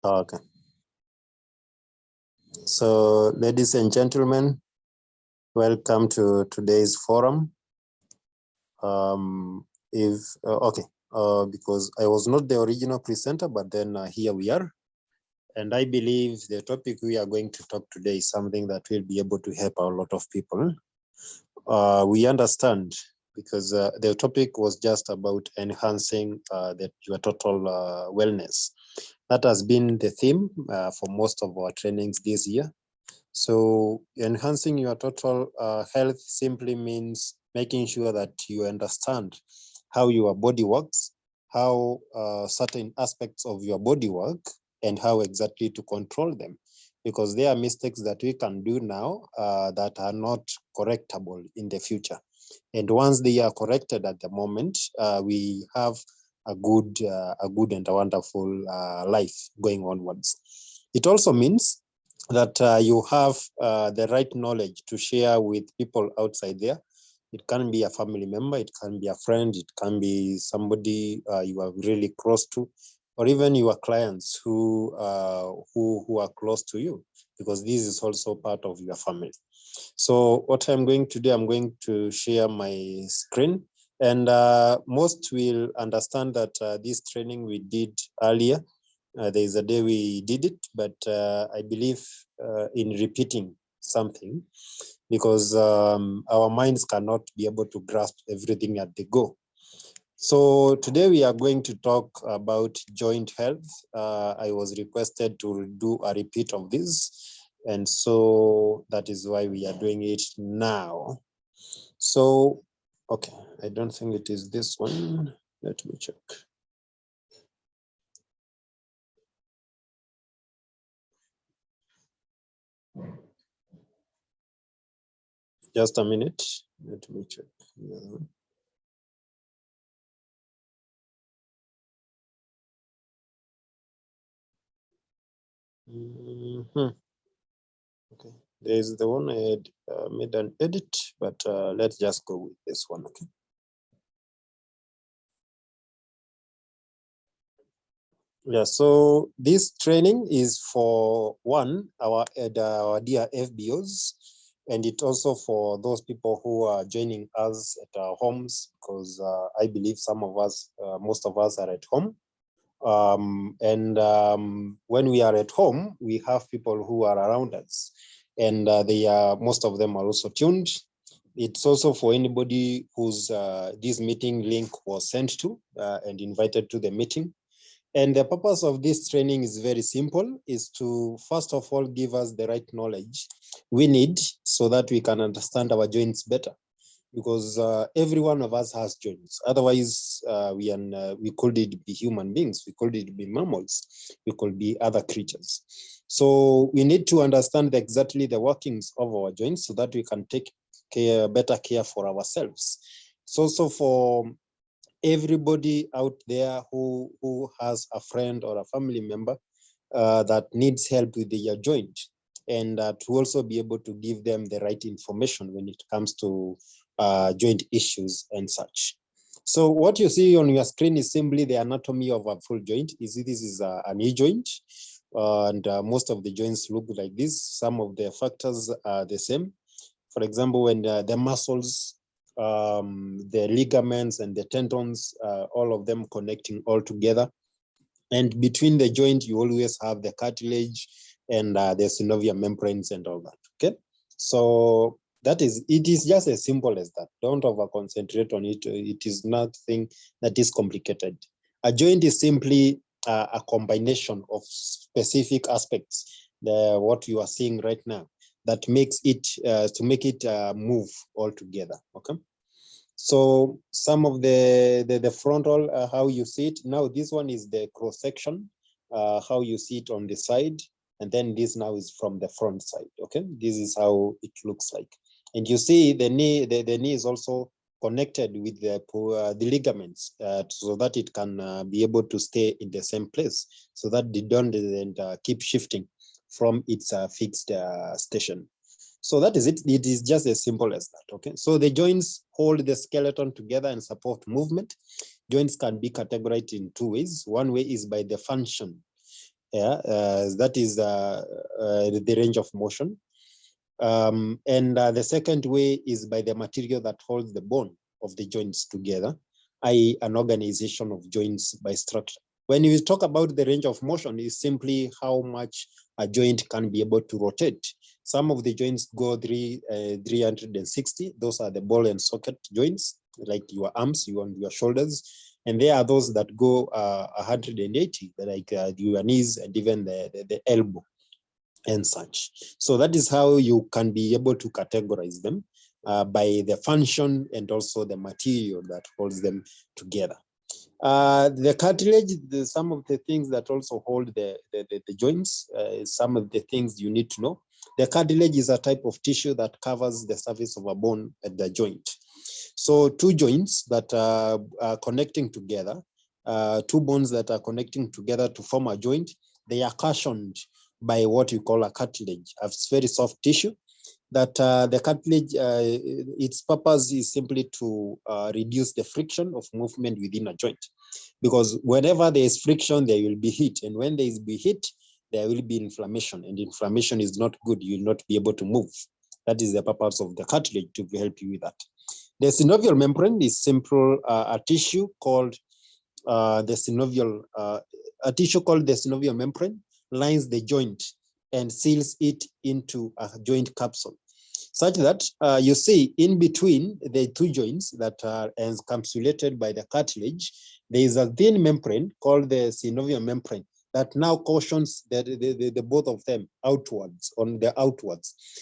Okay. So, ladies and gentlemen, welcome to today's forum. Because I was not the original presenter, but then here we are. And I believe the topic we are going to talk today is something that will be able to help a lot of people. We understand because the topic was just about enhancing your total wellness. That has been the theme for most of our trainings this year. So enhancing your total health simply means making sure that you understand how your body works, how certain aspects of your body work, and how exactly to control them. Because there are mistakes that we can do now that are not correctable in the future. And once they are corrected at the moment, we have a good and a wonderful life going onwards. It also means that you have the right knowledge to share with people outside there. It can be a family member, it can be a friend, it can be somebody you are really close to, or even your clients who are close to you, because this is also part of your family. So what I'm going to do, I'm going to share my screen, and most will understand that this training we did earlier. There is a day we did it, but I believe in repeating something, because our minds cannot be able to grasp everything at the go. So today we are going to talk about joint health. I was requested to do a repeat of this, and so that is why we are doing it now. So, okay, I don't think it is this one. Let me check. Just a minute. Let me check. Okay, there is the one I had made an edit, but let's just go with this one. Okay. Yeah, so this training is for our dear FBOs, and it also for those people who are joining us at our homes, because I believe some of us, most of us are at home. When we are at home, we have people who are around us, and most of them are also tuned. It's also for anybody whose this meeting link was sent to and invited to the meeting. And the purpose of this training is very simple, is to first of all give us the right knowledge we need so that we can understand our joints better. Because every one of us has joints. Otherwise, we could be human beings, we could be mammals, we could be other creatures. So we need to understand exactly the workings of our joints so that we can take better care for ourselves. It's also for everybody out there who has a friend or a family member that needs help with their joint, and to also be able to give them the right information when it comes to joint issues and such. So what you see on your screen is simply the anatomy of a full joint. This is a knee joint, and most of the joints look like this. Some of the factors are the same. For example, when the muscles, the ligaments and the tendons, all of them connecting all together. And between the joint, you always have the cartilage and the synovial membranes and all that, okay? So it is just as simple as that. Don't over concentrate on it. It is nothing that is complicated. A joint is simply a combination of specific aspects, what you are seeing right now, that makes it, to make it move all together, okay? So some of the frontal, how you see it. Now this one is the cross section, how you see it on the side. And then this now is from the front side, okay? This is how it looks like. And you see the knee, the knee is also connected with the ligaments, so that it can be able to stay in the same place, so that they don't keep shifting from its fixed station. So that is it. It is just as simple as that, okay? So the joints hold the skeleton together and support movement. Joints can be categorized in two ways. One way is by the function. Yeah, that is the range of motion. And the second way is by the material that holds the bone of the joints together, i.e. an organization of joints by structure. When you talk about the range of motion, is simply how much a joint can be able to rotate. Some of the joints go 360. Those are the ball and socket joints, like your arms, your shoulders. And there are those that go 180, like your knees and even the elbow and such. So that is how you can be able to categorize them by the function and also the material that holds them together. The cartilage, some of the things that also hold the joints, some of the things you need to know. The cartilage is a type of tissue that covers the surface of a bone at the joint. So two joints that are connecting together, two bones that are connecting together to form a joint, they are cushioned by what we call a cartilage, a very soft tissue that the cartilage, its purpose is simply to reduce the friction of movement within a joint. Because whenever there is friction, there will be heat. And when there is heat, there will be inflammation. And inflammation is not good. You will not be able to move. That is the purpose of the cartilage, to help you with that. The synovial membrane is simple, a tissue called the synovial membrane lines the joint and seals it into a joint capsule, such that you see in between the two joints that are encapsulated by the cartilage, there is a thin membrane called the synovial membrane that now cautions the both of them outwards,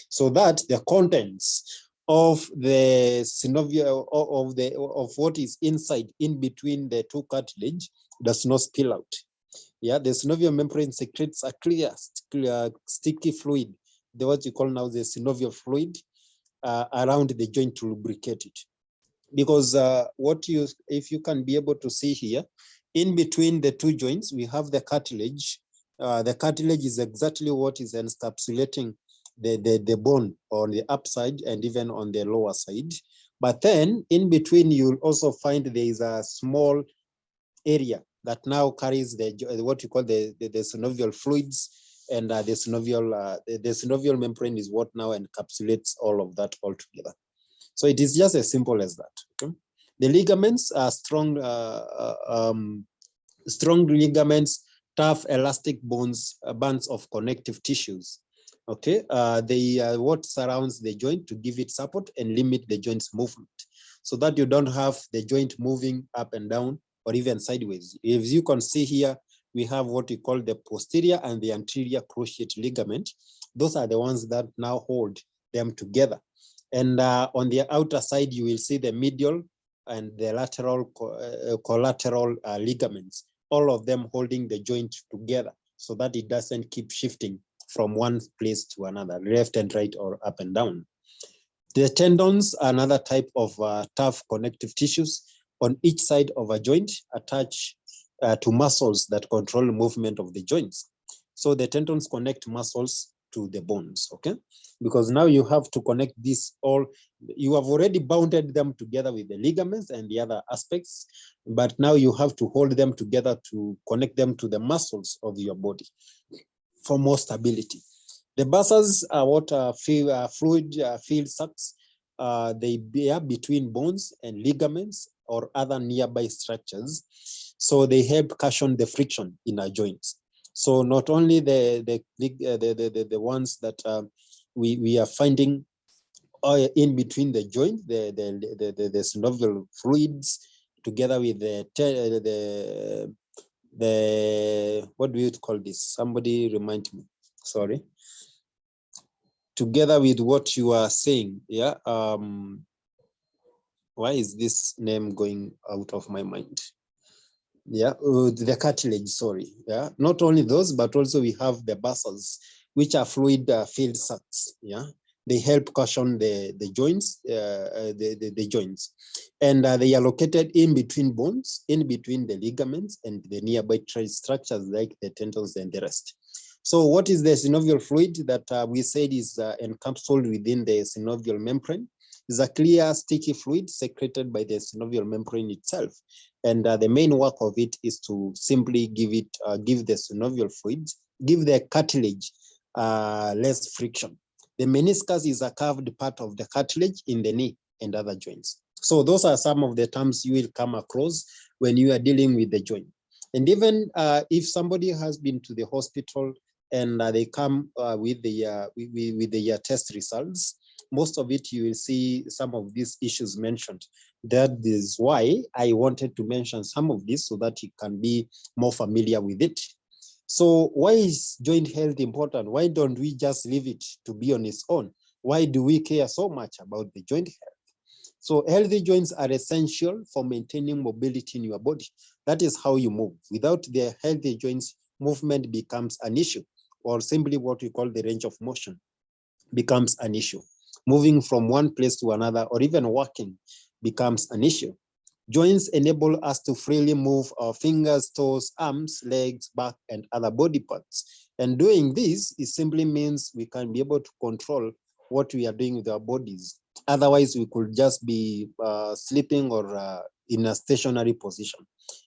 so that the contents of the synovial of what is inside in between the two cartilage does not spill out. Yeah, the synovial membrane secretes a clear sticky fluid, what you call now the synovial fluid, around the joint to lubricate it. Because if you can be able to see here, in between the two joints, we have the cartilage. The cartilage is exactly what is encapsulating the bone on the upside and even on the lower side. But then in between, you'll also find there is a small area that now carries what you call the synovial fluids, and the synovial membrane is what now encapsulates all of that all together. So it is just as simple as that. Okay? The ligaments are strong ligaments, tough elastic bands of connective tissues. Okay, they what surrounds the joint to give it support and limit the joint's movement, so that you don't have the joint moving up and down or even sideways. If you can see here, we have what we call the posterior and the anterior cruciate ligament. Those are the ones that now hold them together. And on the outer side, you will see the medial and the lateral collateral ligaments, all of them holding the joint together so that it doesn't keep shifting from one place to another, left and right or up and down. The tendons are another type of tough connective tissues on each side of a joint attached to muscles that control the movement of the joints. So the tendons connect muscles to the bones, okay? Because now you have to connect this all, you have already bounded them together with the ligaments and the other aspects, but now you have to hold them together to connect them to the muscles of your body for more stability. The bursas are what fluid filled sacs. They bear between bones and ligaments or other nearby structures. So they help cushion the friction in our joints. So not only the ones that we are finding in between the joint, the synovial fluids, together with the what do you call this? Somebody remind me. Sorry. Together with what you are saying, yeah. Why is this name going out of my mind? Yeah, the cartilage, sorry. Yeah, not only those, but also we have the bursas, which are fluid filled sacs. Yeah, they help cushion the joints, the joints, and they are located in between bones, in between the ligaments and the nearby structures like the tendons and the rest. So what is the synovial fluid that we said is encapsulated within the synovial membrane? Is a clear sticky fluid secreted by the synovial membrane itself And the main work of it is to simply give the synovial fluids, give the cartilage less friction. The meniscus is a curved part of the cartilage in the knee and other joints. So those are some of the terms you will come across when you are dealing with the joint. And even if somebody has been to the hospital and they come with the test results, most of it you will see some of these issues mentioned. That is why I wanted to mention some of this so that you can be more familiar with it. So why is joint health important? Why don't we just leave it to be on its own? Why do we care so much about the joint health? So healthy joints are essential for maintaining mobility in your body. That is how you move. Without the healthy joints, movement becomes an issue, or simply what we call the range of motion becomes an issue. Moving from one place to another, or even walking, becomes an issue. Joints enable us to freely move our fingers, toes, arms, legs, back, and other body parts. And doing this, it simply means we can be able to control what we are doing with our bodies. Otherwise, we could just be sleeping or in a stationary position.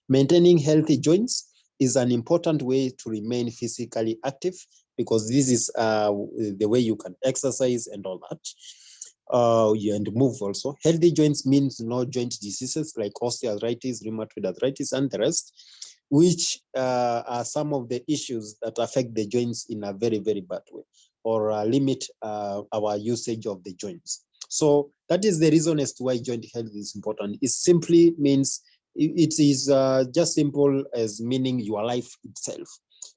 Maintaining healthy joints is an important way to remain physically active, because this is the way you can exercise and all that. And move also. Healthy joints means no joint diseases like osteoarthritis, rheumatoid arthritis, and the rest, which are some of the issues that affect the joints in a very, very bad way, or limit our usage of the joints. So that is the reason as to why joint health is important. It simply means it is just simple as meaning your life itself,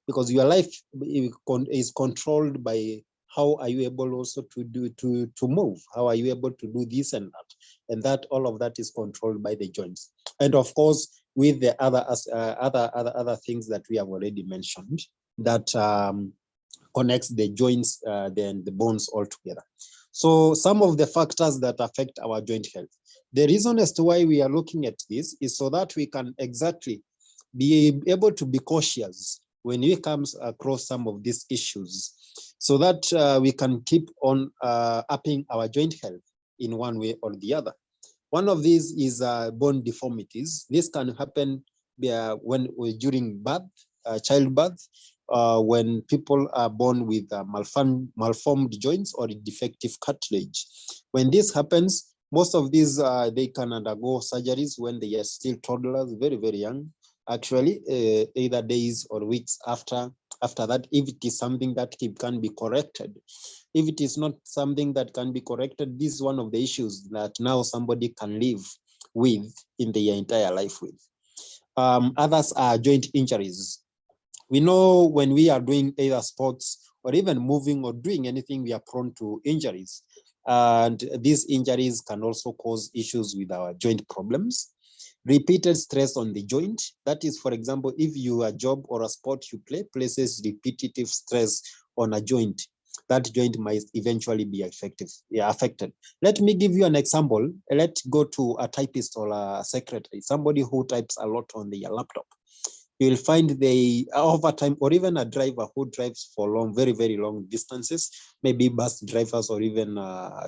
because your life is controlled by how are you able also to move? How are you able to do this and that? And that all of that is controlled by the joints. And of course, with the other things that we have already mentioned that connects the joints, then the bones all together. So some of the factors that affect our joint health. The reason as to why we are looking at this is so that we can exactly be able to be cautious when we comes across some of these issues, so that we can keep on upping our joint health in one way or the other. One of these is bone deformities. This can happen during birth, childbirth, when people are born with malformed joints or defective cartilage. When this happens, most of these, they can undergo surgeries when they are still toddlers, very, very young, actually, either days or weeks after that, if it is something that can be corrected. If it is not something that can be corrected, this is one of the issues that now somebody can live with in their entire life with. Others are joint injuries. We know when we are doing either sports or even moving or doing anything, we are prone to injuries. And these injuries can also cause issues with our joint problems. Repeated stress on the joint. That is, for example, if your job or a sport you play places repetitive stress on a joint, that joint might eventually be affected. Let me give you an example. Let's go to a typist or a secretary, somebody who types a lot on their laptop. You will find they over time, or even a driver who drives for very, very long distances, maybe bus drivers or even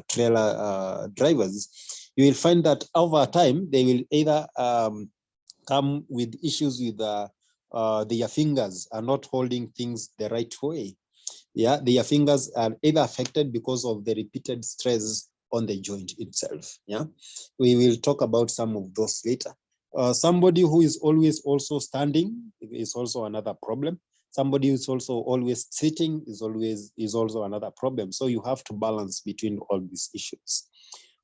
trailer drivers. You will find that over time, they will either come with issues with their fingers are not holding things the right way. Yeah, their fingers are either affected because of the repeated stress on the joint itself. Yeah, we will talk about some of those later. Somebody who is always also standing is also another problem. Somebody who's also always sitting is also another problem. So you have to balance between all these issues.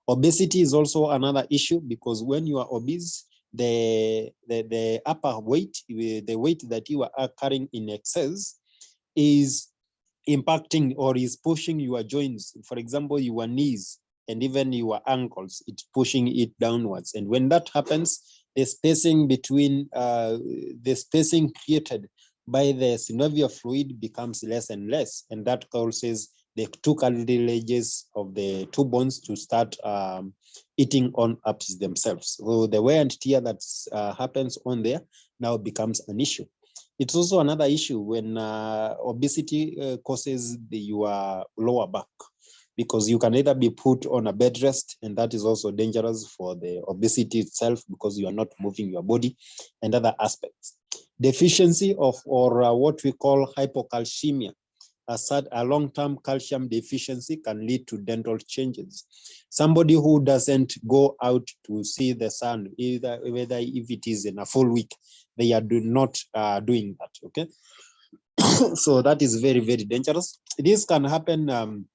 Obesity is also another issue, because when you are obese, the upper weight, the weight that you are carrying in excess, is impacting or is pushing your joints. For example, your knees and even your ankles, it's pushing it downwards. And when that happens, the spacing between the spacing created by the synovial fluid becomes less and less, and that causes the two cartilages of the two bones to start eating on up themselves. So the wear and tear that happens on there now becomes an issue. It's also another issue when obesity causes your lower back. because you can either be put on a bed rest, and that is also dangerous for the obesity itself because you are not moving your body, and other aspects. Deficiency of, or what we call hypocalcemia, a long-term calcium deficiency can lead to dental changes. Somebody who doesn't go out to see the sun, whether if it is in a full week, they are not doing that, okay? So that is very, very dangerous. This can happen,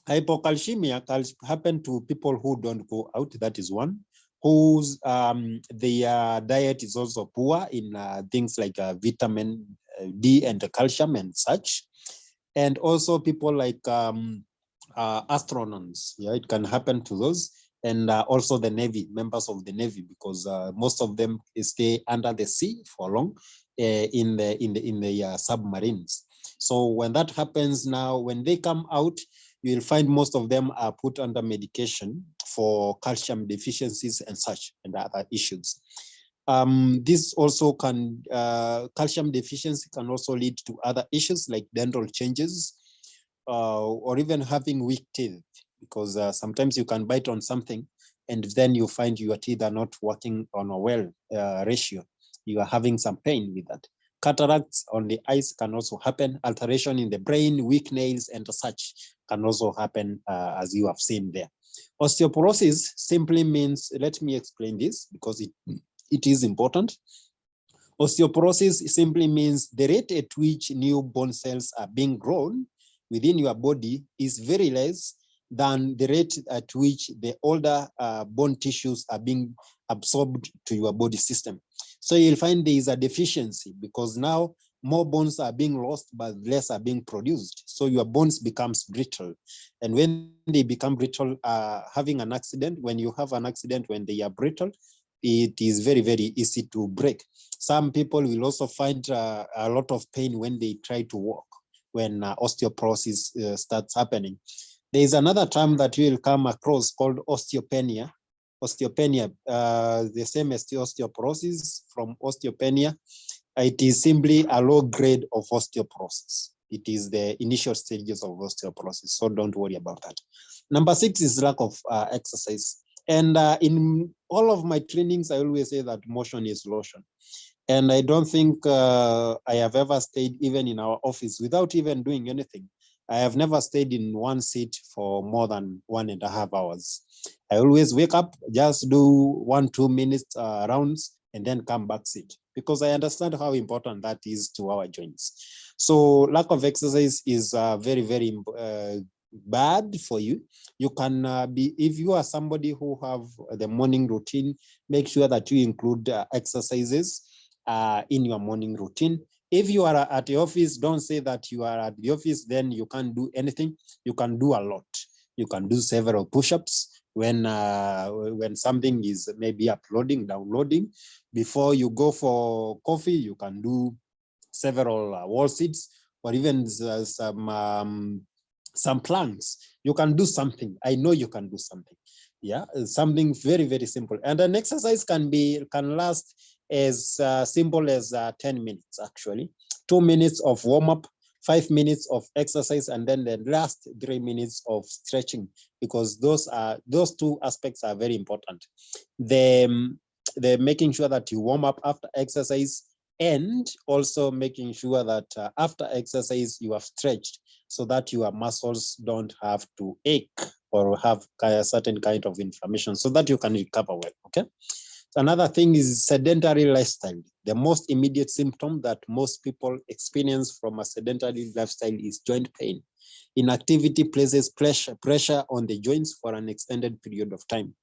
hypocalcemia can happen to people who don't go out, that is one, whose their diet is also poor in things like vitamin D and calcium and such. And also people like astronauts, yeah, it can happen to those. And also the Navy, members of the Navy, because most of them stay under the sea for long in the submarines. So when that happens now, when they come out, you will find most of them are put under medication for calcium deficiencies and such and other issues. This also can, calcium deficiency can also lead to other issues like dental changes, or even having weak teeth, because sometimes you can bite on something and then you find your teeth are not working on a well ratio. You are having some pain with that. Cataracts on the eyes can also happen. Alteration in the brain, weak nails, and such can also happen, as you have seen there. Osteoporosis simply means, let me explain this because it is important. Osteoporosis simply means the rate at which new bone cells are being grown within your body is very less than the rate at which the older bone tissues are being absorbed to your body system. So you'll find there is a deficiency because now more bones are being lost, but less are being produced. So your bones becomes brittle. And when they become brittle, having an accident, when you have an accident, when they are brittle, it is very, very easy to break. Some people will also find a lot of pain when they try to walk, when osteoporosis starts happening. There is another term that you will come across called osteopenia. Osteopenia, the same as the osteoporosis. From osteopenia, it is simply a low grade of osteoporosis. It is the initial stages of osteoporosis, so don't worry about that. Number 6 is lack of exercise. And in all of my trainings, I always say that motion is lotion. And I don't think I have ever stayed even in our office without even doing anything. I have never stayed in one seat for more than 1.5 hours. I always wake up, just do 1-2 minutes rounds, and then come back sit, because I understand how important that is to our joints. So lack of exercise is very, very bad for you. You can be, if you are somebody who have the morning routine, make sure that you include exercises in your morning routine. If you are at the office, don't say that you are at the office, then you can't do anything. You can do a lot. You can do several push-ups when something is maybe uploading, downloading. Before you go for coffee, you can do several wall sits, or even some planks. You can do something. I know you can do something. Yeah, something very, very simple. And an exercise can last as simple as 10 minutes, actually. 2 minutes of warm-up, 5 minutes of exercise, and then the last 3 minutes of stretching, because those 2 aspects are very important. The making sure that you warm up after exercise, and also making sure that after exercise you have stretched, so that your muscles don't have to ache or have a certain kind of inflammation, so that you can recover well, okay? So another thing is sedentary lifestyle. The most immediate symptom that most people experience from a sedentary lifestyle is joint pain. Inactivity places pressure on the joints for an extended period of time,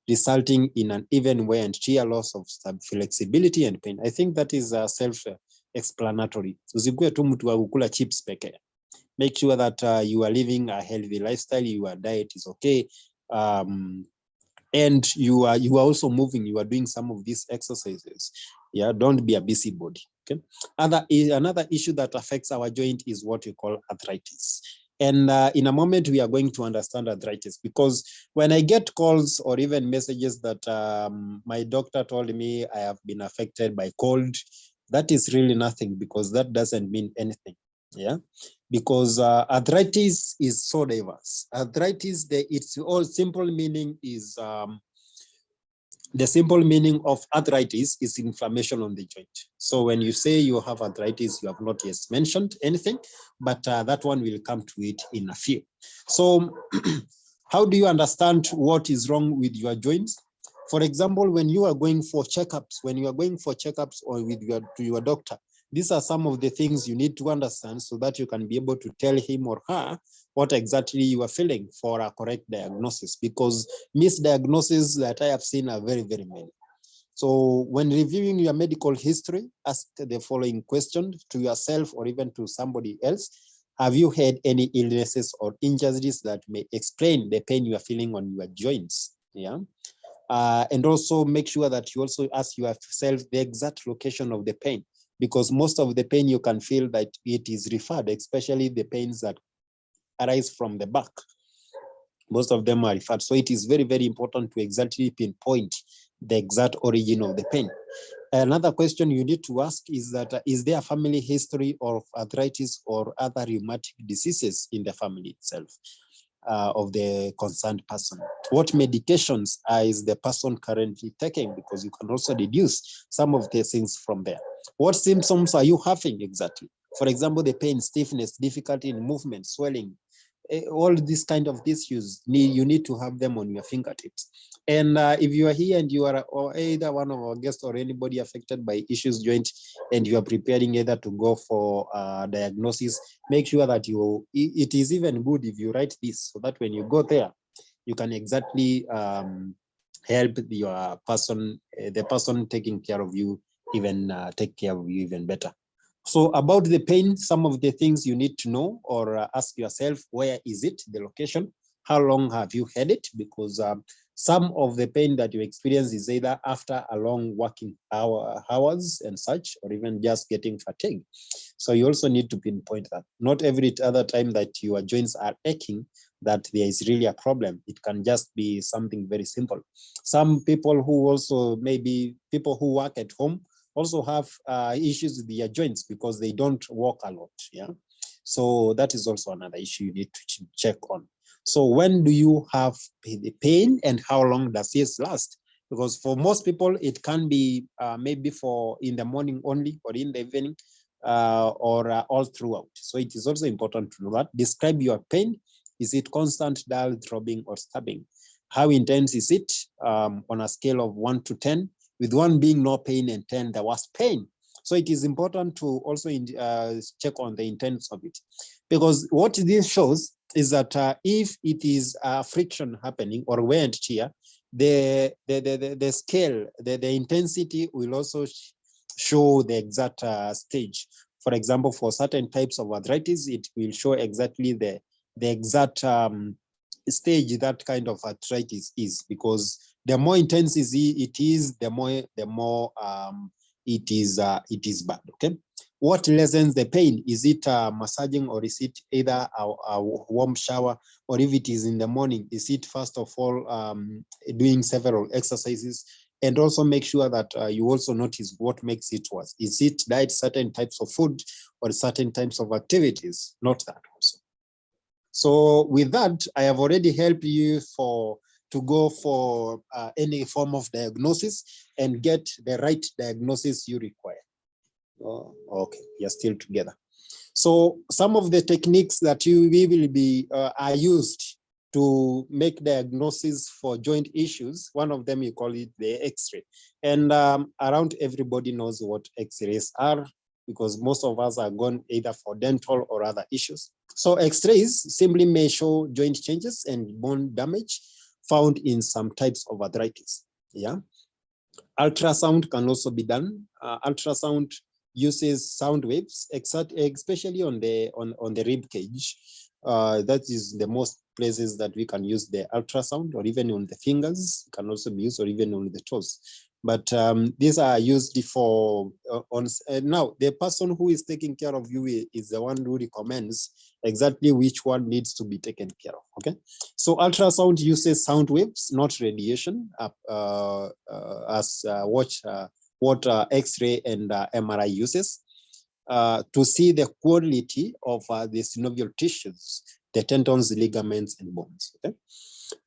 resulting in an even wear and tear, loss of flexibility and pain. I think that is self-explanatory. Usikue tu mtu wa kukula chips pekee. Make sure that you are living a healthy lifestyle, your diet is okay, and you are also moving, you are doing some of these exercises. Yeah, don't be a busybody, okay? Another issue that affects our joint is what we call arthritis. And in a moment, we are going to understand arthritis, because when I get calls or even messages that my doctor told me I have been affected by cold, that is really nothing, because that doesn't mean anything. Yeah, because arthritis is so diverse. Arthritis, its all simple meaning is the simple meaning of arthritis is inflammation on the joint. So when you say you have arthritis, you have not yet mentioned anything, but that one will come to it in a few. So how do you understand what is wrong with your joints? For example, when you are going for checkups, or to your doctor, these are some of the things you need to understand so that you can be able to tell him or her what exactly you are feeling for a correct diagnosis, because misdiagnoses that I have seen are very, very many. So when reviewing your medical history, ask the following question to yourself or even to somebody else. Have you had any illnesses or injuries that may explain the pain you are feeling on your joints? Yeah. And also make sure that you also ask yourself the exact location of the pain, because most of the pain you can feel that it is referred, especially the pains that arise from the back. Most of them are referred. So it is very, very important to exactly pinpoint the exact origin of the pain. Another question you need to ask is that, is there a family history of arthritis or other rheumatic diseases in the family itself of the concerned person? What medications is the person currently taking? Because you can also deduce some of the things from there. What symptoms are you having exactly? For example, the pain, stiffness, difficulty in movement, swelling, all these kind of issues, you need to have them on your fingertips. And if you are here and you are or either one of our guests or anybody affected by issues joint, and you are preparing either to go for diagnosis, make sure that it is even good if you write this, so that when you go there, you can exactly help your person, the person taking care of you, even take care of you even better. So about the pain, some of the things you need to know or ask yourself, where is it, the location? How long have you had it? Because some of the pain that you experience is either after a long working hours and such, or even just getting fatigued. So you also need to pinpoint that. Not every other time that your joints are aching that there is really a problem. It can just be something very simple. Some people who also, maybe people who work at home, also have issues with their joints because they don't walk a lot. Yeah. So that is also another issue you need to check on. So when do you have the pain and how long does this last? Because for most people, it can be maybe for in the morning only or in the evening or all throughout. So it is also important to know that. Describe your pain. Is it constant, dull, throbbing, or stabbing? How intense is it on a scale of 1 to 10? With 1 being no pain and 10 the worst pain. So it is important to also check on the intents of it, because what this shows is that if it is friction happening or wear and tear, the scale, the intensity will also show the exact stage. For example, for certain types of arthritis, it will show exactly the exact stage that kind of arthritis is, because the more intense it is, the more it is bad. Okay, what lessens the pain? Is it massaging, or is it either a warm shower, or if it is in the morning, is it first of all doing several exercises? And also make sure that you also notice what makes it worse. Is it diet, certain types of food, or certain types of activities? Not that also. So with that, I have already helped you to go for any form of diagnosis and get the right diagnosis you require. Oh, okay, you're still together. So some of the techniques that we will be are used to make diagnosis for joint issues. One of them, you call it the X-ray. And around everybody knows what X-rays are, because most of us are gone either for dental or other issues. So X-rays simply may show joint changes and bone damage found in some types of arthritis. Yeah. Ultrasound can also be done. Ultrasound uses sound waves, especially on the rib cage. That is the most places that we can use the ultrasound, or even on the fingers can also be used, or even on the toes. But these are used for now the person who is taking care of you is the one who recommends exactly which one needs to be taken care of. Okay, so ultrasound uses sound waves, not radiation, as what X-ray and MRI uses. to see the quality of the synovial tissues, the tendons, ligaments, and bones. Okay?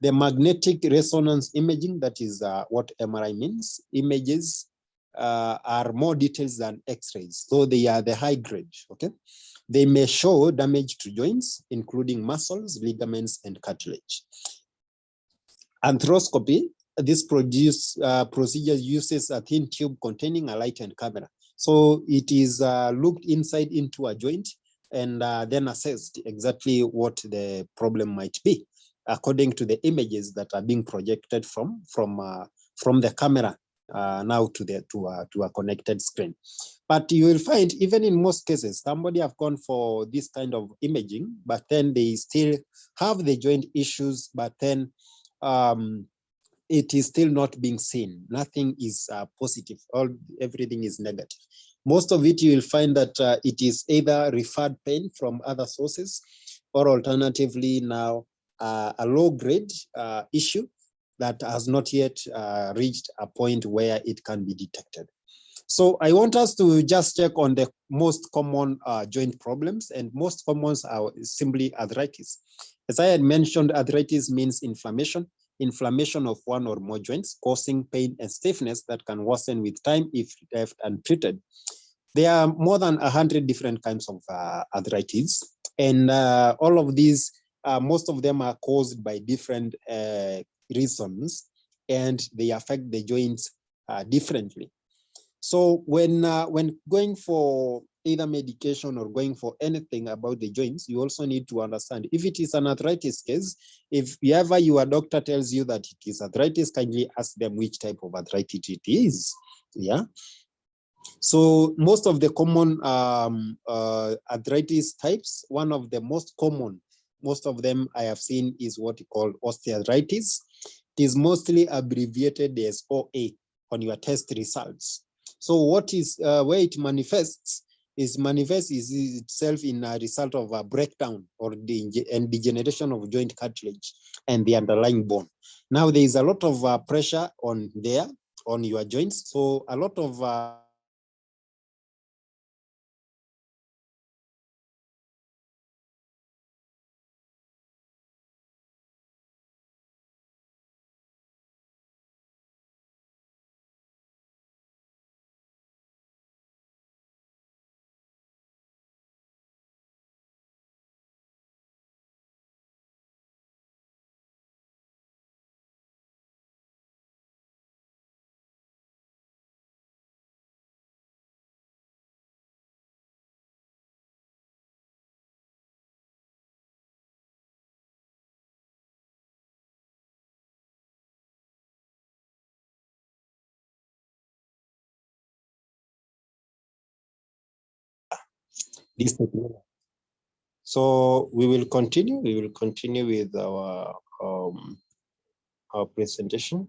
The magnetic resonance imaging, that is what MRI means, images are more details than X-rays, so they are the high grade. Okay, they may show damage to joints, including muscles, ligaments, and cartilage. Arthroscopy, this procedure uses a thin tube containing a light and camera. So it is looked inside into a joint and then assessed exactly what the problem might be, according to the images that are being projected from the camera now to a connected screen. But you will find, even in most cases, somebody have gone for this kind of imaging, but then they still have the joint issues, but then it is still not being seen. Nothing is positive. Everything is negative. Most of it, you will find that it is either referred pain from other sources, or alternatively now a low grade issue that has not yet reached a point where it can be detected. So I want us to just check on the most common joint problems, and most common are simply arthritis. As I had mentioned, arthritis means inflammation of one or more joints, causing pain and stiffness that can worsen with time if left untreated. There are more than 100 different kinds of arthritis, and all of these, most of them are caused by different reasons, and they affect the joints differently. So when going for either medication or going for anything about the joints, you also need to understand if it is an arthritis case. If ever your doctor tells you that it is arthritis, kindly ask them which type of arthritis it is. Yeah. So most of the common arthritis types, one of the most common, most of them I have seen, is what you call osteoarthritis. It is mostly abbreviated as OA on your test results. So what is where it manifests is itself in a result of a breakdown or degeneration of joint cartilage and the underlying bone. Now there is a lot of pressure on your joints, so a lot of this. So we will continue. We will continue with our presentation.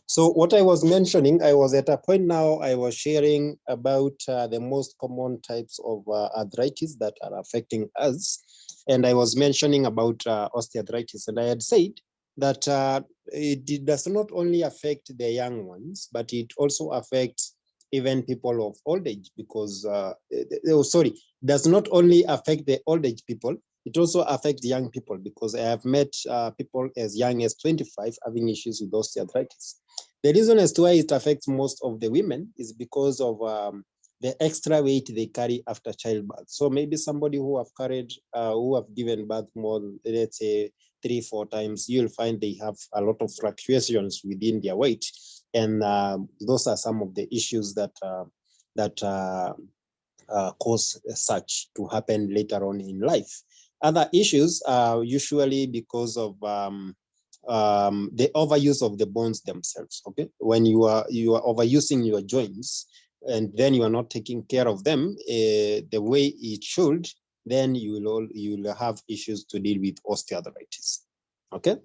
So what I was mentioning, I was at a point now, I was sharing about the most common types of arthritis that are affecting us. And I was mentioning about osteoarthritis. And I had said that it does not only affect the young ones, but it also affects even people of old age, because, does not only affect the old age people, it also affects young people, because I have met people as young as 25 having issues with osteoarthritis. The reason as to why it affects most of the women is because of the extra weight they carry after childbirth. So maybe somebody who have given birth more, let's say 3-4 times, you'll find they have a lot of fluctuations within their weight. And those are some of the issues that cause such to happen later on in life. Other issues are usually because of the overuse of the bones themselves. Okay, when you are overusing your joints and then you are not taking care of them the way it should, then you will have issues to deal with osteoarthritis. Okay.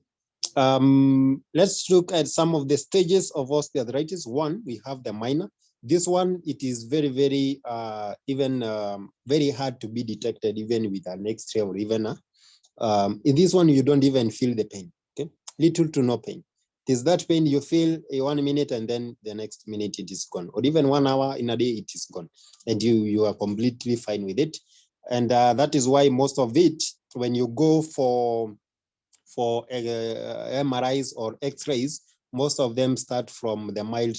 Let's look at some of the stages of osteoarthritis. One, we have the minor. This one, it is very, very, very hard to be detected, even with an X-ray or even in this one, you don't even feel the pain. Okay, little to no pain. There's that pain you feel 1 minute and then the next minute it is gone, or even 1 hour in a day it is gone, and you are completely fine with it. And that is why most of it, when you go for MRIs or X-rays, most of them start from the mild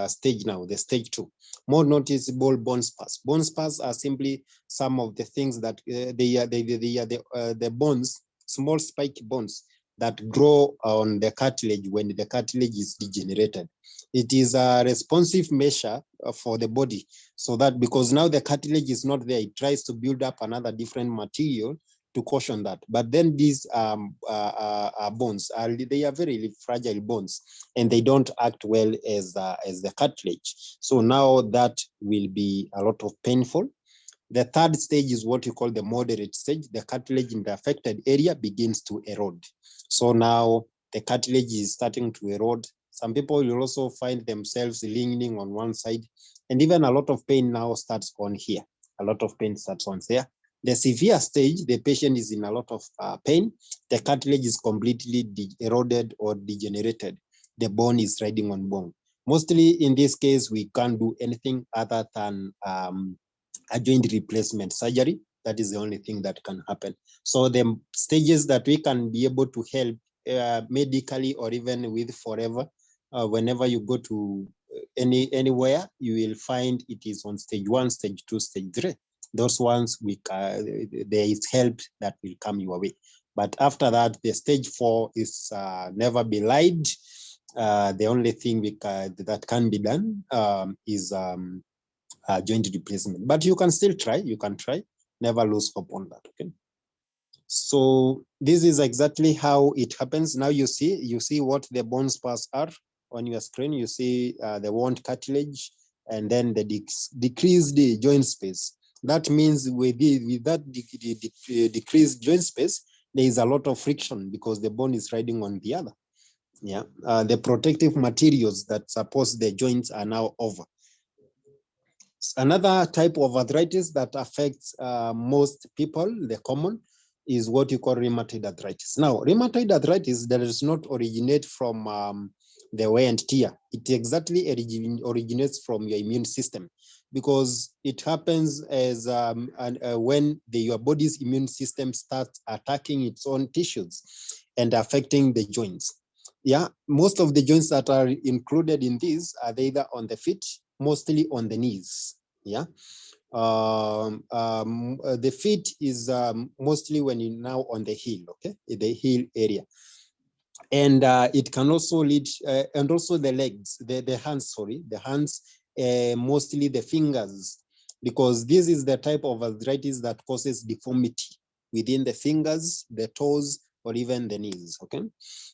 stage now, the stage 2. More noticeable bone spurs. Bone spurs are simply some of the things that they are the bones, small spiky bones that grow on the cartilage when the cartilage is degenerated. It is a responsive measure for the body, so that because now the cartilage is not there, it tries to build up another different material to caution that. But then these bones they are very fragile bones, and they don't act well as the cartilage. So now that will be a lot of painful. The third stage is what you call the moderate stage. The cartilage in the affected area begins to erode. So now the cartilage is starting to erode. Some people will also find themselves leaning on one side, and even a lot of pain now starts on here. A lot of pain starts on there. The severe stage, the patient is in a lot of pain. The cartilage is completely eroded or degenerated. The bone is riding on bone. Mostly in this case, we can't do anything other than a joint replacement surgery. That is the only thing that can happen. So the stages that we can be able to help medically or even with forever, whenever you go to anywhere, you will find it is on stage 1, stage 2, stage 3. Those ones there is help that will come your way. But after that, the stage 4 is never be lied. The only thing that can be done is joint replacement. But you can still try. You can try. Never lose hope on that. Okay. So this is exactly how it happens. Now you see what the bone spurs are on your screen. You see the wound cartilage, and then the decreased joint space. That means with that decreased joint space, there is a lot of friction because the bone is riding on the other. Yeah, the protective materials that support the joints are now over. Another type of arthritis that affects most people, the common, is what you call rheumatoid arthritis. Now, rheumatoid arthritis does not originate from the wear and tear. It exactly originates from your immune system, because it happens as when your body's immune system starts attacking its own tissues and affecting the joints. Yeah, most of the joints that are included in this are either on the feet, mostly on the knees. Yeah. The feet is mostly when you're now on the heel, okay, the heel area. And it can also lead, and also the legs, the hands, sorry, the hands, mostly the fingers, because this is the type of arthritis that causes deformity within the fingers, the toes, or even the knees, okay?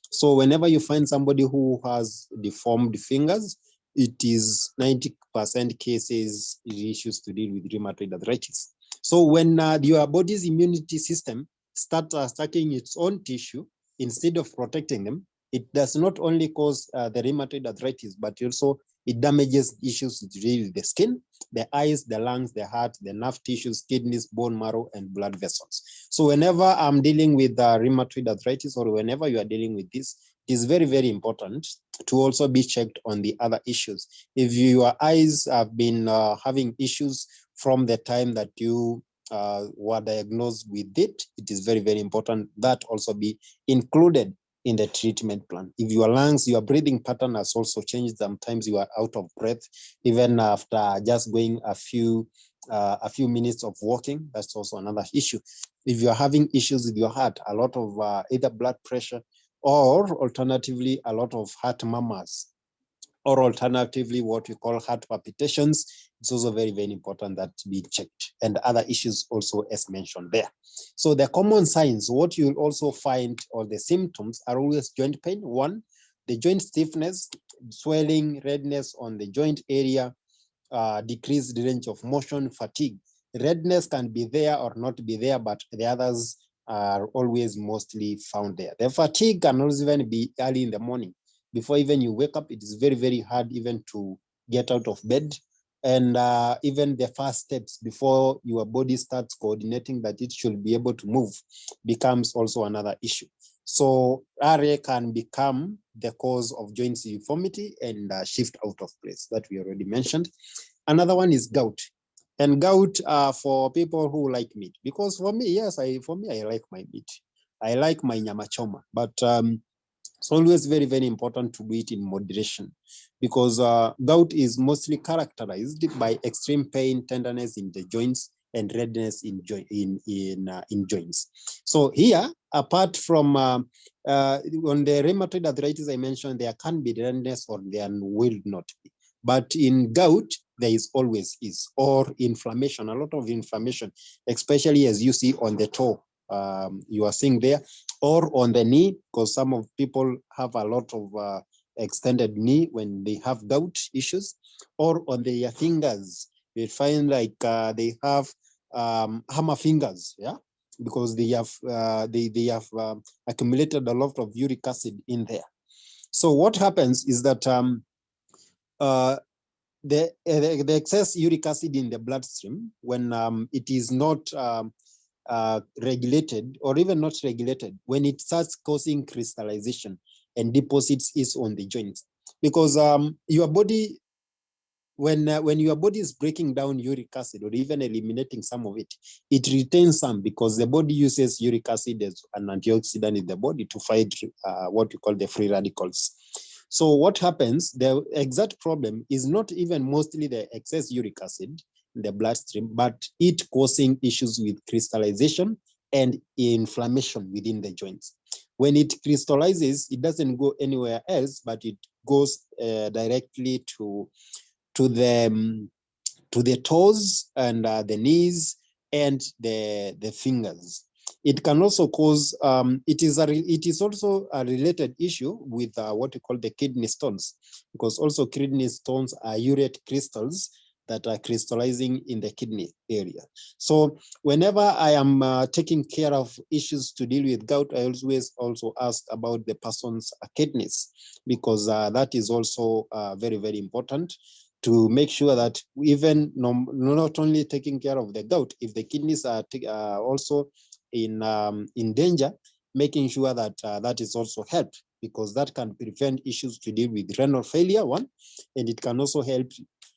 So whenever you find somebody who has deformed fingers, it is 90% cases issues to deal with rheumatoid arthritis. So when your body's immunity system starts attacking its own tissue, instead of protecting them, it does not only cause the rheumatoid arthritis, but also it damages issues to deal with the skin, the eyes, the lungs, the heart, the nerve tissues, kidneys, bone marrow, and blood vessels. So whenever I'm dealing with rheumatoid arthritis, or whenever you are dealing with this, it is very, very important to also be checked on the other issues. If your eyes have been having issues from the time that you were diagnosed with it, it is very, very important that also be included in the treatment plan. If your lungs, your breathing pattern has also changed, sometimes you are out of breath, even after just going a few minutes of walking, that's also another issue. If you're having issues with your heart, a lot of either blood pressure, or alternatively, a lot of heart murmurs, or alternatively, what we call heart palpitations, it's also very, very important that be checked, and other issues also as mentioned there. So the common signs, what you'll also find, or the symptoms, are always joint pain. One, the joint stiffness, swelling, redness on the joint area, decreased range of motion, fatigue. Redness can be there or not be there, but the others are always mostly found there. The fatigue can also even be early in the morning. Before even you wake up, it is very, very hard even to get out of bed. And even the first steps before your body starts coordinating that it should be able to move becomes also another issue. So RA can become the cause of joint deformity and shift out of place that we already mentioned. Another one is gout. And gout for people who like meat, because for me, yes, I like my meat. I like my nyama choma, but it's always very, very important to do it in moderation, because gout is mostly characterized by extreme pain, tenderness in the joints, and redness in joints. So here, apart from on the rheumatoid arthritis I mentioned, there can be redness or there will not be. But in gout, there is always or inflammation, a lot of inflammation, especially as you see on the toe. You are seeing there, or on the knee, because some of people have a lot of extended knee when they have gout issues, or on their fingers. They find like they have hammer fingers, yeah, because they have accumulated a lot of uric acid in there. So what happens is that the excess uric acid in the bloodstream, when it is not regulated, or even not regulated, when it starts causing crystallization and deposits is on the joints, because your body, when your body is breaking down uric acid or even eliminating some of it, it retains some, because the body uses uric acid as an antioxidant in the body to fight what we call the free radicals. So what happens, the exact problem is not even mostly the excess uric acid in the bloodstream, but it causing issues with crystallization and inflammation within the joints. When it crystallizes, it doesn't go anywhere else, but it goes directly to the toes and the knees and the fingers. It can also cause, it is also a related issue with what we call the kidney stones, because also kidney stones are urate crystals that are crystallizing in the kidney area. So whenever I am taking care of issues to deal with gout, I always also ask about the person's kidneys, because that is also very, very important to make sure that even not only taking care of the gout, if the kidneys are also in danger, making sure that that is also helped, because that can prevent issues to deal with renal failure, one, and it can also help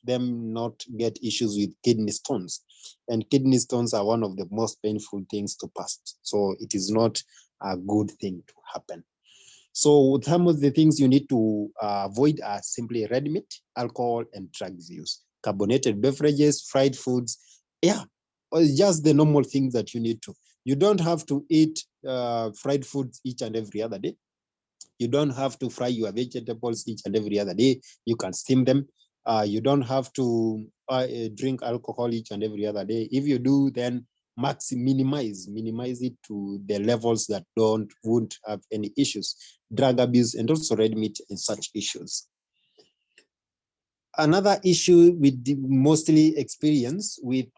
them not get issues with kidney stones. And kidney stones are one of the most painful things to pass. So it is not a good thing to happen. So some of the things you need to avoid are simply red meat, alcohol, and drugs use, carbonated beverages, fried foods. Yeah, just the normal things that you need to. You don't have to eat fried foods each and every other day. You don't have to fry your vegetables each and every other day. You can steam them. You don't have to drink alcohol each and every other day. If you do, then minimize it to the levels that won't have any issues. Drug abuse and also red meat and such issues. Another issue we mostly experience with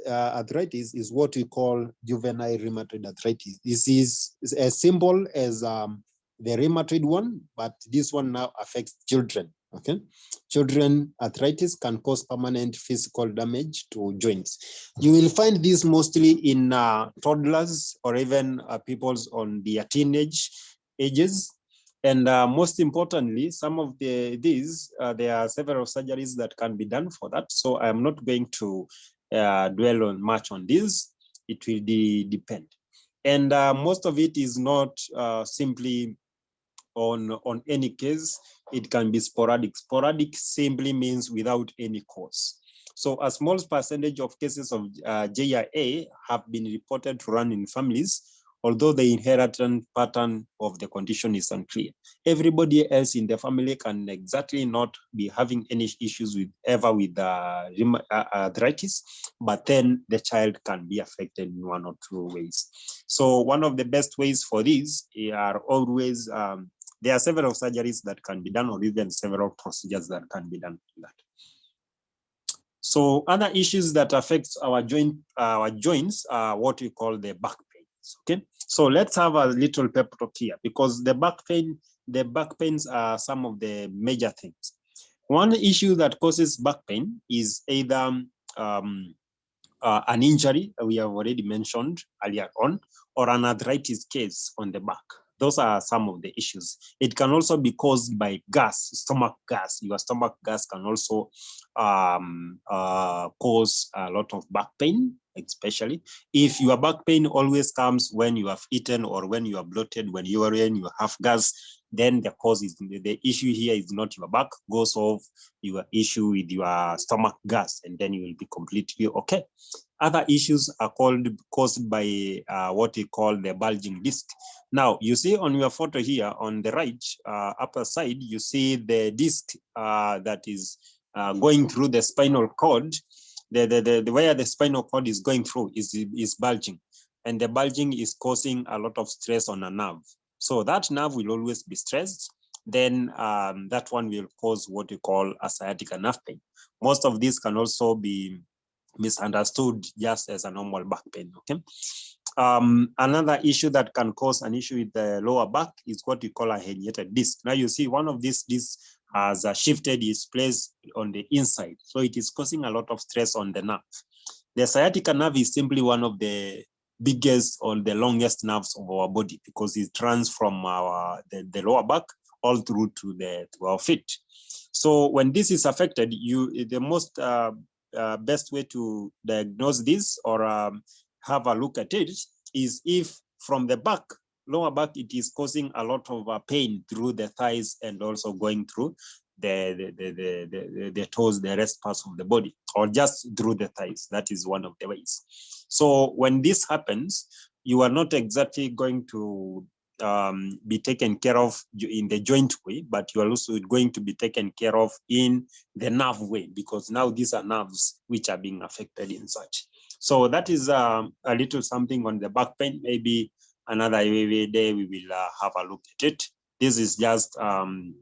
arthritis is what we call juvenile rheumatoid arthritis. This is as simple as the rheumatoid one, but this one now affects children. Okay, children arthritis can cause permanent physical damage to joints. You will find this mostly in toddlers or even people's on their teenage ages. And most importantly, some of these, there are several surgeries that can be done for that. So I'm not going to dwell on much on this. It will depend. And most of it is not simply on any case. It can be sporadic. Sporadic simply means without any cause. So a small percentage of cases of JIA have been reported to run in families, although the inheritance pattern of the condition is unclear. Everybody else in the family can exactly not be having any issues with arthritis, but then the child can be affected in one or two ways. So one of the best ways for these are always, there are several surgeries that can be done, or even several procedures that can be done for that. So other issues that affect our joints are what we call the back pains. Okay, so let's have a little pep talk here, because the back pains are some of the major things. One issue that causes back pain is either an injury we have already mentioned earlier on, or an arthritis case on the back. Those are some of the issues. It can also be caused by gas, stomach gas. Your stomach gas can also cause a lot of back pain, especially if your back pain always comes when you have eaten or when you are bloated, when you have gas. Then the cause is the issue here is not your back. Go solve your issue with your stomach gas, and then you will be completely okay. Other issues are caused by what we call the bulging disc. Now, you see on your photo here on the right upper side, you see the disc that is going through the spinal cord. The where the spinal cord is going through is bulging, and the bulging is causing a lot of stress on a nerve. So that nerve will always be stressed. Then that one will cause what we call a sciatica nerve pain. Most of these can also be misunderstood just as a normal back pain. Okay. Another issue that can cause an issue with the lower back is what we call a herniated disc. Now you see one of these discs has shifted its place on the inside, so it is causing a lot of stress on the nerve. The sciatica nerve is simply one of the biggest or the longest nerves of our body because it runs from the lower back all through to our feet. So when this is affected, the most best way to diagnose this or have a look at it is if from the back, lower back, it is causing a lot of pain through the thighs and also going through the toes, the rest parts of the body, or just through the thighs. That is one of the ways. So when this happens, you are not exactly going to be taken care of in the joint way, but you are also going to be taken care of in the nerve way, because now these are nerves which are being affected in such. So that is a little something on the back pain. Maybe another day we will have a look at it. This is just an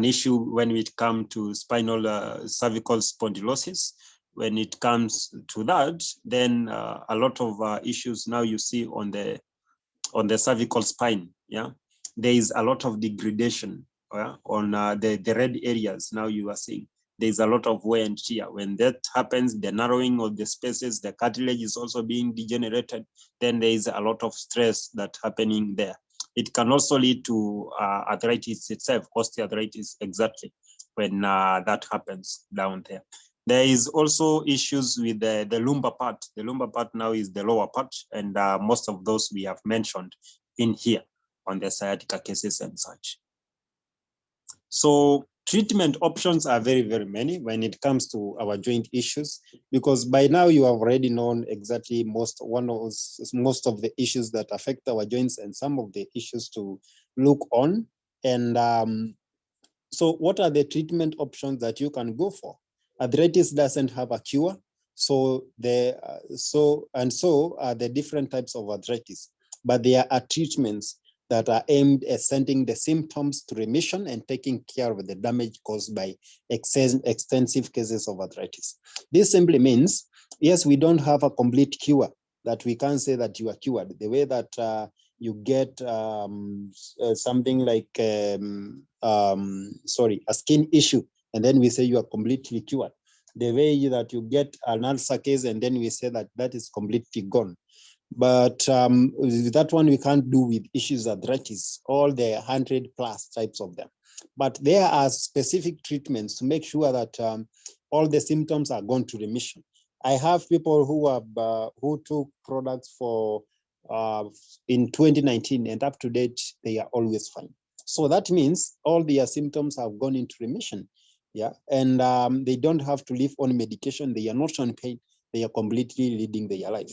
issue when it comes to spinal cervical spondylosis. When it comes to that, then a lot of issues now you see on the cervical spine. Yeah, there is a lot of degradation on the red areas. Now you are seeing there's a lot of wear and tear. When that happens, the narrowing of the spaces, the cartilage is also being degenerated. Then there is a lot of stress that's happening there. It can also lead to arthritis itself, osteoarthritis, exactly, when that happens down there. There is also issues with the lumbar part. The lumbar part now is the lower part, and most of those we have mentioned in here on the sciatica cases and such. So treatment options are very, very many when it comes to our joint issues, because by now you have already known exactly most of the issues that affect our joints and some of the issues to look on. And so what are the treatment options that you can go for? Arthritis doesn't have a cure. So are the different types of arthritis, but there are treatments that are aimed at sending the symptoms to remission and taking care of the damage caused by extensive cases of arthritis. This simply means, yes, we don't have a complete cure, that we can't say that you are cured. The way that you get something like, a skin issue, and then we say you are completely cured. The way that you get an ulcer case, and then we say that is completely gone. But that one we can't do with issues arthritis, all the 100+ types of them. But there are specific treatments to make sure that all the symptoms are gone to remission. I have people who took products for in 2019, and up to date, they are always fine. So that means all their symptoms have gone into remission. Yeah, and they don't have to live on medication. They are not on pain. They are completely leading their life.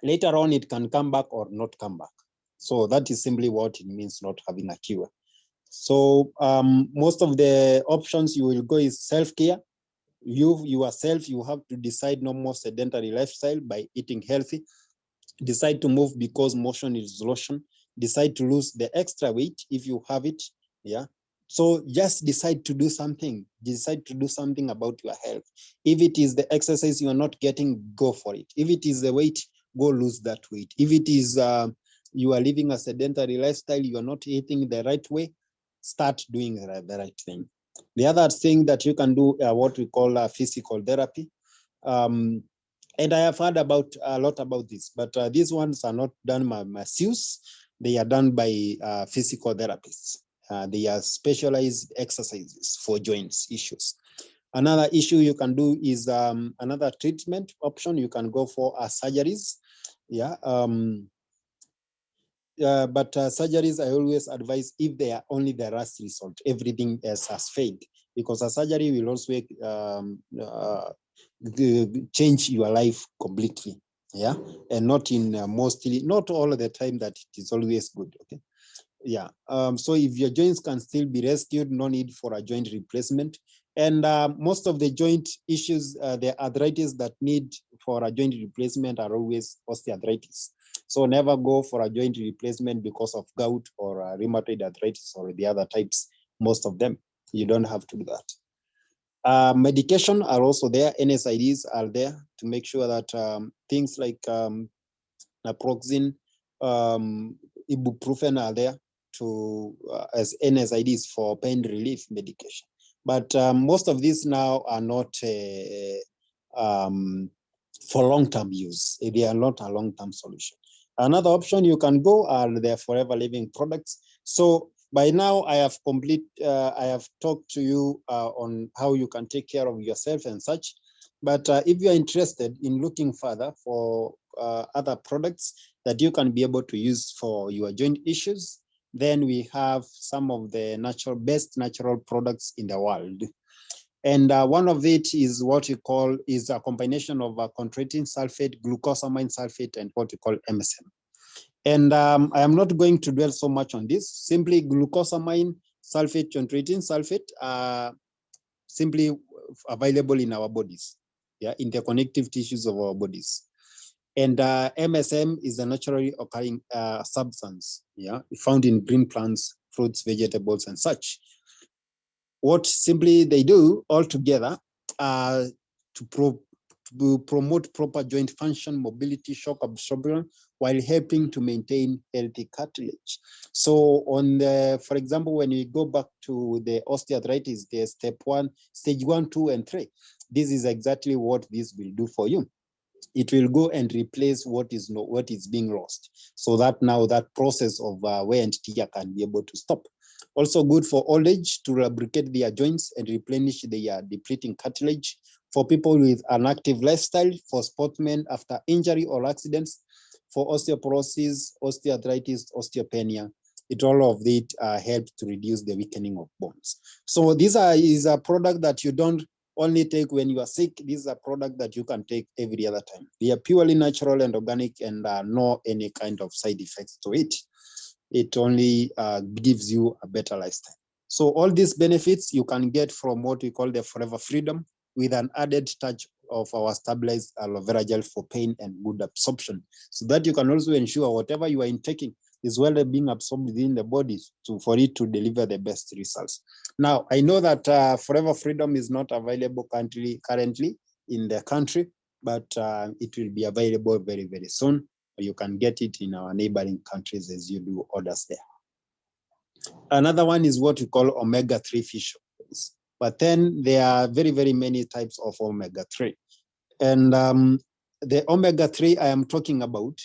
Later on, it can come back or not come back. So that is simply what it means not having a cure. So most of the options you will go is self-care. You yourself, you have to decide no more sedentary lifestyle by eating healthy. Decide to move because motion is lotion. Decide to lose the extra weight if you have it. Yeah. So just decide to do something. Decide to do something about your health. If it is the exercise you are not getting, go for it. If it is the weight, go lose that weight. If it is you are living a sedentary lifestyle, you are not eating the right way, start doing the right thing. The other thing that you can do, what we call physical therapy. And I have heard about a lot about this, but these ones are not done by masseuse. They are done by physical therapists. They are specialized exercises for joints issues. Another issue you can do is another treatment option. You can go for surgeries. Yeah. But surgeries, I always advise if they are only the last resort, everything else has failed, because a surgery will also change your life completely. Yeah. And not in mostly, not all of the time that it is always good. Okay. Yeah. So if your joints can still be rescued, no need for a joint replacement. And most of the joint issues, the arthritis that need for a joint replacement are always osteoarthritis. So never go for a joint replacement because of gout or rheumatoid arthritis or the other types. Most of them, you don't have to do that. Medication are also there. NSAIDs are there to make sure that things like naproxen, ibuprofen are there to as NSAIDs for pain relief medication. But most of these now are not for long-term use. They are not a long-term solution. Another option you can go are the forever living products. So by now I have talked to you on how you can take care of yourself and such. But if you are interested in looking further for other products that you can be able to use for your joint issues, then we have some of the best natural products in the world. And one of it is what you call is a combination of chondroitin sulfate, glucosamine sulfate, and what you call MSM. And I am not going to dwell so much on this. Simply glucosamine sulfate, chondroitin sulfate are simply available in our bodies, yeah, in the connective tissues of our bodies. And MSM is a naturally occurring substance, yeah, found in green plants, fruits, vegetables, and such. What simply they do all together to promote proper joint function, mobility, shock absorption, while helping to maintain healthy cartilage. So for example, when we go back to the osteoarthritis, the stage 1, 2, and 3, this is exactly what this will do for you. It will go and replace what is being lost, so that now that process of wear and tear can be able to stop. Also good for old age to lubricate their joints and replenish their depleting cartilage. For people with an active lifestyle, for sportsmen after injury or accidents, for osteoporosis, osteoarthritis, osteopenia, all of it helps to reduce the weakening of bones. So this is a product that you don't only take when you are sick. This is a product that you can take every other time. They are purely natural and organic and no any kind of side effects to it. It only gives you a better lifestyle. So all these benefits you can get from what we call the Forever Freedom, with an added touch of our stabilized aloe vera gel for pain and good absorption, so that you can also ensure whatever you are intaking is well being absorbed within the body for it to deliver the best results. Now, I know that Forever Freedom is not available currently in the country, but it will be available very, very soon. You can get it in our neighboring countries as you do orders there. Another one is what we call omega-3 fish oils. But then there are very, very many types of omega-3. And the omega-3 I am talking about,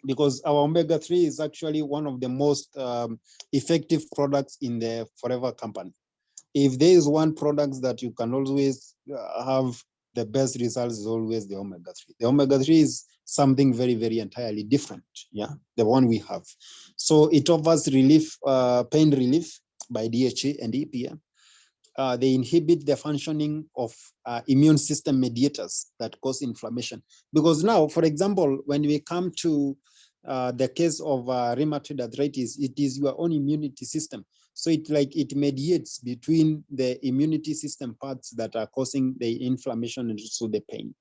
because our omega-3 is actually one of the most effective products in the Forever company. If there is one product that you can always have the best results, is always the omega-3. The omega-3 is something very, very entirely different, yeah, the one we have. So it offers relief, pain relief by DHA and EPA. They inhibit the functioning of immune system mediators that cause inflammation. Because now, for example, when we come to the case of rheumatoid arthritis, it is your own immunity system. So it mediates between the immunity system parts that are causing the inflammation and also the pain.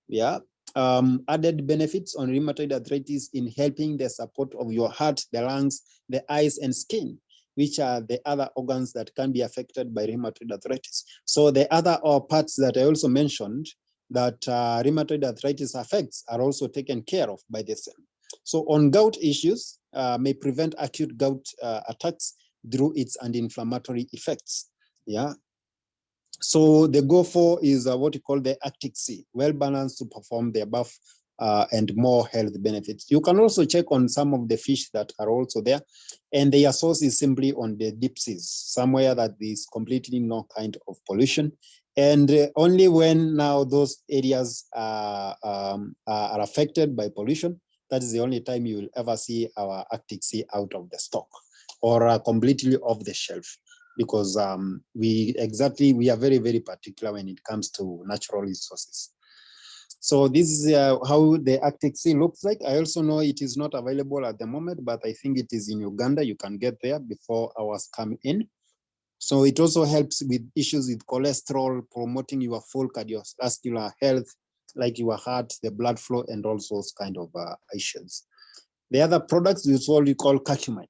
Yeah. Added benefits on rheumatoid arthritis in helping the support of your heart, the lungs, the eyes, and skin, which are the other organs that can be affected by rheumatoid arthritis. So the other parts that I also mentioned that rheumatoid arthritis affects are also taken care of by the same. So on gout issues, may prevent acute gout attacks through its anti-inflammatory effects. Yeah. So the goal for is what we call the Arctic Sea, well balanced to perform the above and more health benefits. You can also check on some of the fish that are also there, and their source is simply on the deep seas, somewhere that is completely no kind of pollution. And only when now those areas are affected by pollution, that is the only time you will ever see our Arctic Sea out of the stock or completely off the shelf, because we are very, very particular when it comes to natural resources. So this is how the Arctic Sea looks like. I also know it is not available at the moment, but I think it is in Uganda. You can get there before ours come in. So it also helps with issues with cholesterol, promoting your full cardiovascular health, like your heart, the blood flow, and all those kind of issues. The other products is what we call curcumin.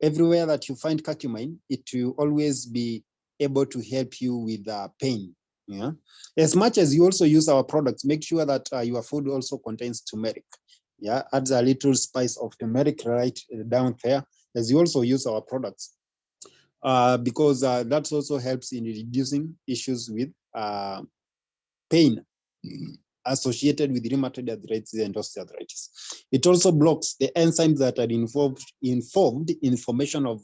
Everywhere that you find curcumin, it will always be able to help you with pain. Yeah. As much as you also use our products, make sure that your food also contains turmeric. Yeah, adds a little spice of turmeric right down there as you also use our products, because that also helps in reducing issues with pain associated with rheumatoid arthritis and osteoarthritis. It also blocks the enzymes that are involved in formation of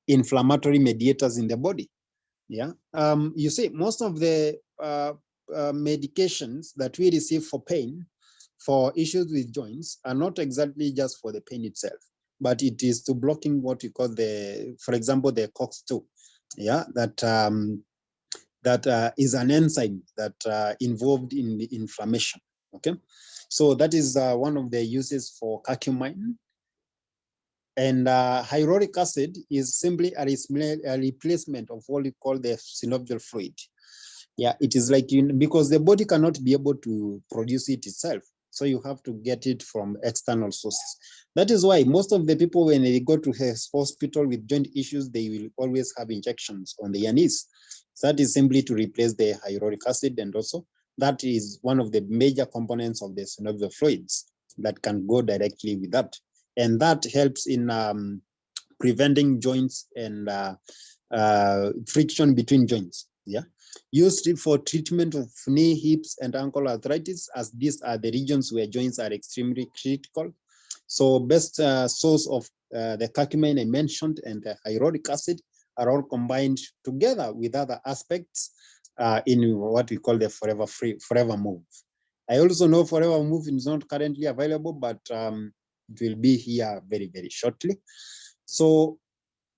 inflammatory mediators in the body. Yeah, you see, most of the medications that we receive for pain, for issues with joints, are not exactly just for the pain itself, but it is to blocking what we call for example, the COX-2. Yeah, that is an enzyme that involved in the inflammation. Okay, so that is one of the uses for curcumin. And hyaluronic acid is simply a replacement of what we call the synovial fluid. Yeah, it is like, because the body cannot be able to produce it itself, so you have to get it from external sources. That is why most of the people, when they go to a hospital with joint issues, they will always have injections on their knees. So that is simply to replace the hyaluronic acid, and also that is one of the major components of the synovial fluids that can go directly with that, and that helps in preventing joints and friction between joints. Yeah, used for treatment of knee, hips, and ankle arthritis, as these are the regions where joints are extremely critical. So best source of the curcumin I mentioned and the hyaluronic acid are all combined together with other aspects in what we call the Forever Move. I also know Forever Move is not currently available, but it will be here very, very shortly. So